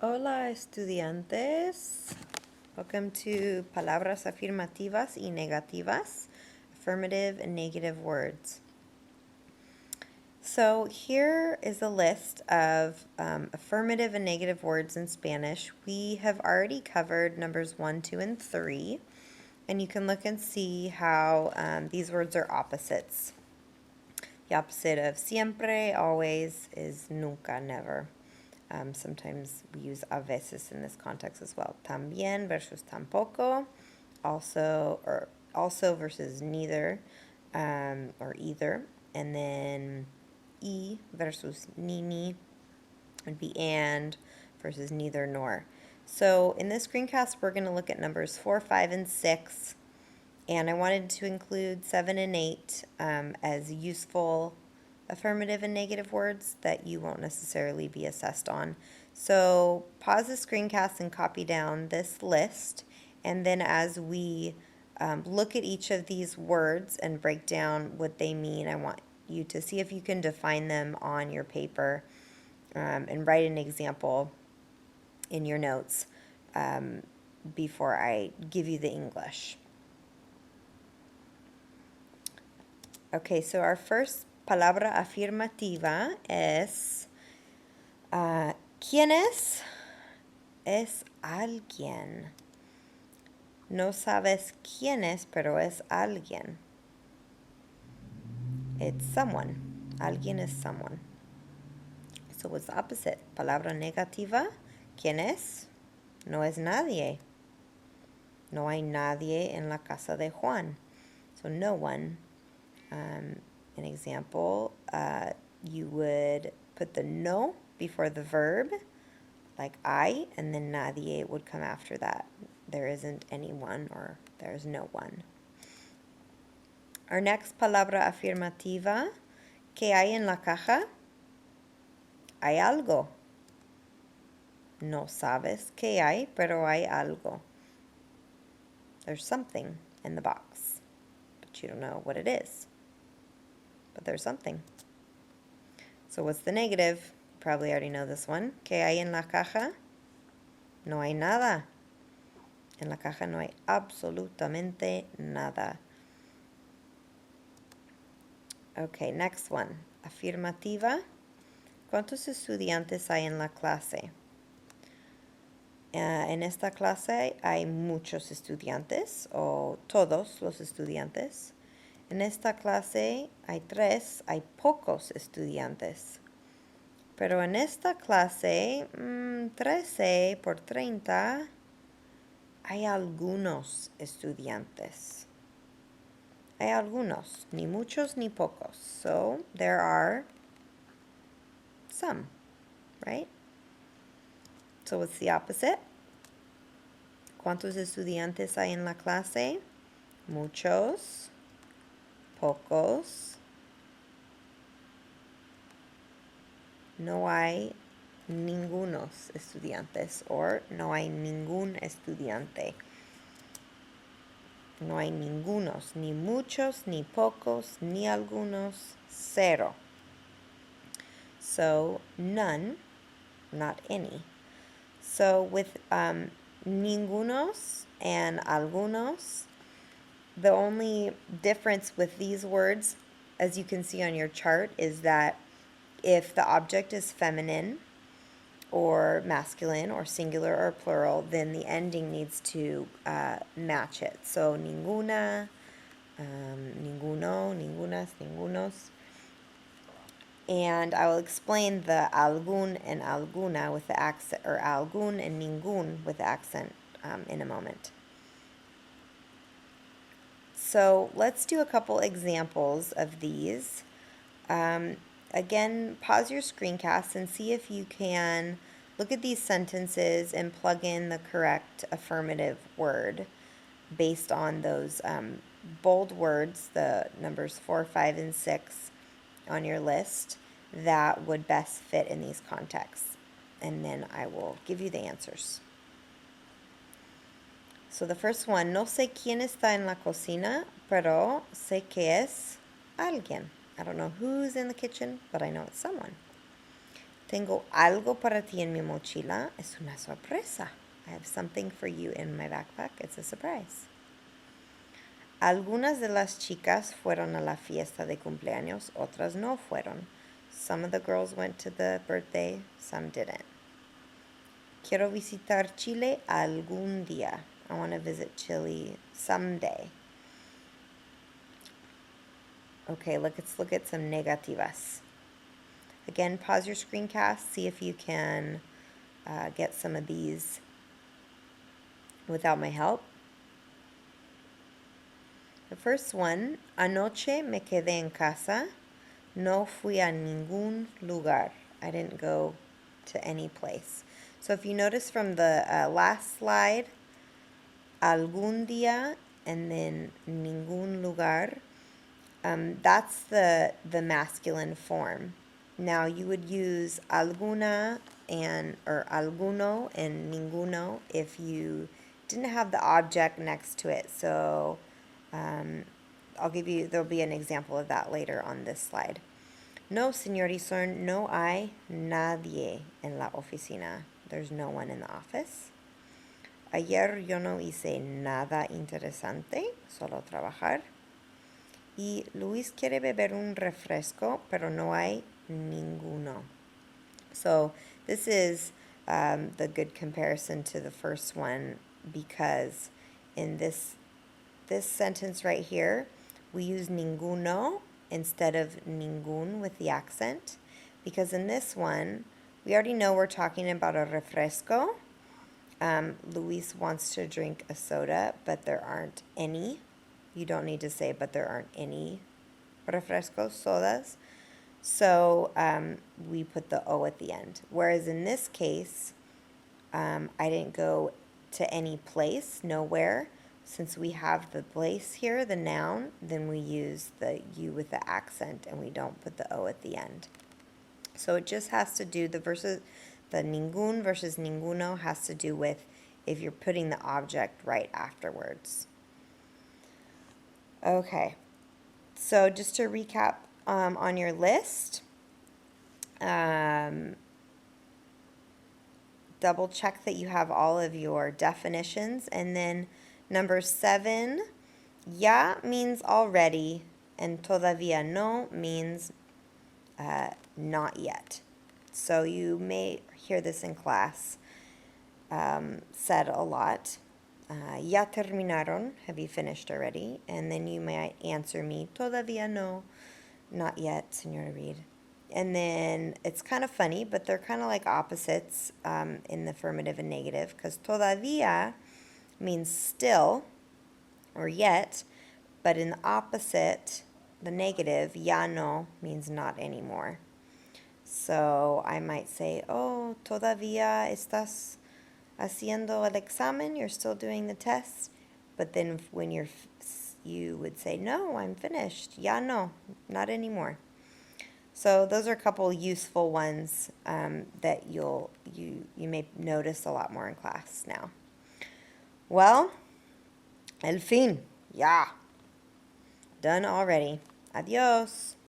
Hola, estudiantes. Welcome to Palabras Afirmativas y Negativas, affirmative and negative words. So here is a list of affirmative and negative words in Spanish. We have already covered numbers 1, 2, and 3, and you can look and see how these words are opposites. The opposite of siempre, always, is nunca, never. Sometimes we use a veces in this context as well. También versus tampoco, also versus neither, or either. And then y versus ni would be and versus neither nor. So in this screencast, we're going to look at numbers 4, 5, and 6. And I wanted to include 7 and 8 as useful affirmative and negative words that you won't necessarily be assessed on. So pause the screencast and copy down this list, and then as we look at each of these words and break down what they mean, I want you to see if you can define them on your paper and write an example in your notes before I give you the English. Okay, so our first palabra afirmativa es ¿quién es? Es alguien. No sabes quién es, pero es alguien. It's someone. Alguien es someone. So what's the opposite? Palabra negativa. ¿Quién es? No es nadie. No hay nadie en la casa de Juan. So no one. An example, you would put the no before the verb, like I, and then nadie would come after that. There isn't anyone, or there's no one. Our next palabra afirmativa, ¿qué hay en la caja? Hay algo. No sabes qué hay, pero hay algo. There's something in the box, but you don't know what it is. But there's something. So what's the negative? You probably already know this one. ¿Qué hay en la caja? No hay nada. En la caja no hay absolutamente nada. Okay, next one. Afirmativa. ¿Cuántos estudiantes hay en la clase? En esta clase hay muchos estudiantes, o todos los estudiantes. En esta clase hay 3, hay pocos estudiantes. Pero en esta clase, 13 por 30, hay algunos estudiantes. Hay algunos, ni muchos ni pocos. So there are some, right? So what's the opposite? ¿Cuántos estudiantes hay en la clase? Muchos, pocos. No hay ningunos estudiantes, or no hay ningún estudiante. No hay ningunos, ni muchos, ni pocos, ni algunos, cero. So none, not any. So with ningunos and algunos, the only difference with these words, as you can see on your chart, is that if the object is feminine or masculine or singular or plural, then the ending needs to match it. So ninguna, ninguno, ningunas, ningunos. And I will explain the algún and alguna with the accent, or algún and ningún with the accent in a moment. So let's do a couple examples of these. Again, pause your screencast and see if you can look at these sentences and plug in the correct affirmative word based on those bold words, the numbers 4, 5, and 6 on your list that would best fit in these contexts. And then I will give you the answers. So the first one, no sé quién está en la cocina, pero sé que es alguien. I don't know who's in the kitchen, but I know it's someone. Tengo algo para ti en mi mochila. Es una sorpresa. I have something for you in my backpack. It's a surprise. Algunas de las chicas fueron a la fiesta de cumpleaños, otras no fueron. Some of the girls went to the birthday, some didn't. Quiero visitar Chile algún día. I want to visit Chile someday. Okay, let's look at some negativas. Again, pause your screencast, see if you can get some of these without my help. The first one, anoche me quedé en casa, no fui a ningún lugar. I didn't go to any place. So if you notice from the last slide, algún día and then ningún lugar, that's the masculine form. Now you would use alguna or alguno and ninguno if you didn't have the object next to it. So there'll be an example of that later on this slide. No, señor Isorn, no hay nadie en la oficina. There's no one in the office. Ayer yo no hice nada interesante, solo trabajar. Y Luis quiere beber un refresco, pero no hay ninguno. So this is the good comparison to the first one, because in this sentence right here, we use ninguno instead of ningún with the accent, because in this one, we already know we're talking about a refresco. Luis wants to drink a soda, but there aren't any. You don't need to say, but there aren't any refrescos, sodas. So we put the O at the end. Whereas in this case, I didn't go to any place, nowhere. Since we have the place here, the noun, then we use the U with the accent and we don't put the O at the end. So it just has to do, the ningún versus ninguno has to do with if you're putting the object right afterwards. Okay, so just to recap on your list, double check that you have all of your definitions, and then number 7, ya means already, and todavía no means not yet. So you may hear this in class said a lot. Ya terminaron, have you finished already? And then you might answer me, todavía no, not yet, señora Reed. And then it's kind of funny, but they're kind of like opposites in the affirmative and negative, because todavía means still or yet, but in the opposite, the negative, ya no, means not anymore. So I might say, oh, todavía estás haciendo el examen, you're still doing the test. But then when you would say, no, I'm finished. Ya no, not anymore. So those are a couple useful ones that you may notice a lot more in class now. Well, el fin, ya. Done already. Adios.